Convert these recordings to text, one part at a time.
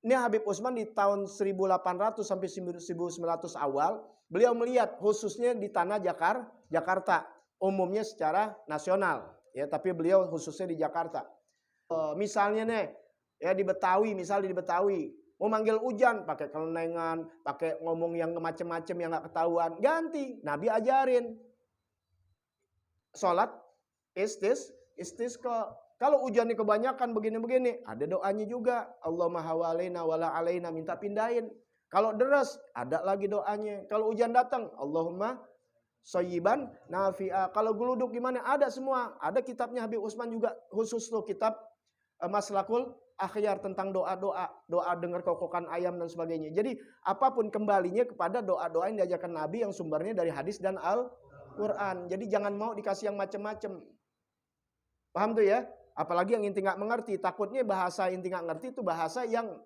Ini Habib Utsman di tahun 1800 sampai 1900 awal, beliau melihat khususnya di tanah Jakarta, umumnya secara nasional, ya, tapi beliau khususnya di Jakarta. Misalnya nih, ya di Betawi, mau manggil hujan pakai kelenengan, pakai ngomong yang macem-macem yang nggak ketahuan, ganti. Nabi ajarin sholat istisqa. Kalau hujannya kebanyakan begini-begini, ada doanya juga. Allahumma hawalaina wala alaina, minta pindahin. Kalau deras, ada lagi doanya. Kalau hujan datang, Allahumma shayyiban nafi'a. Kalau geluduk gimana? Ada semua. Ada kitabnya Habib Utsman juga khusus tuh, kitab Maslakul Akhyar tentang doa-doa, doa dengar kokokan ayam dan sebagainya. Jadi apapun kembalinya kepada doa-doa yang diajarkan Nabi yang sumbernya dari hadis dan Al-Quran. Jadi jangan mau dikasih yang macam-macam. Paham tuh ya? Apalagi yang inti nggak mengerti. Takutnya bahasa inti nggak ngerti itu bahasa yang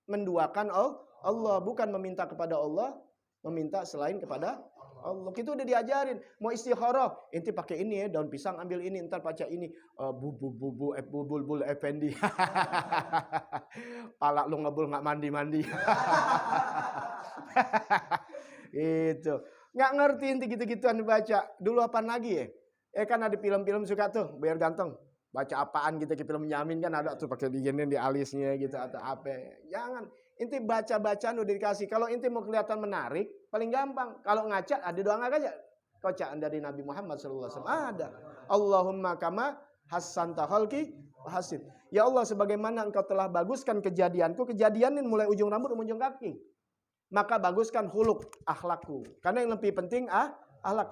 menduakan Allah. Bukan meminta kepada Allah, meminta selain kepada Allah. Itu udah diajarin. Mau istikharah, inti pakai ini ya, daun pisang ambil ini, ntar baca ini. Bubul effendi. Pala lu ngebul nggak mandi. Itu. Nggak ngerti inti gitu-gituan dibaca. Dulu apaan lagi ya? Kan ada film-film suka tuh, biar ganteng. Baca apaan gitu ke film Yamin kan ada tuh pakai diginin di alisnya gitu atau apa. Jangan. Inti baca-bacaan udah dikasih. Kalau inti mau kelihatan menarik, paling gampang. Kalau ngaca ada doa nggak aja? Bacaan dari Nabi Muhammad SAW ada. Allahumma kama hassanta khalqi hasin. Ya Allah, sebagaimana engkau telah baguskan kejadianku, kejadianin mulai ujung rambut ujung kaki. Maka baguskan huluk, akhlakku. Karena yang lebih penting akhlak.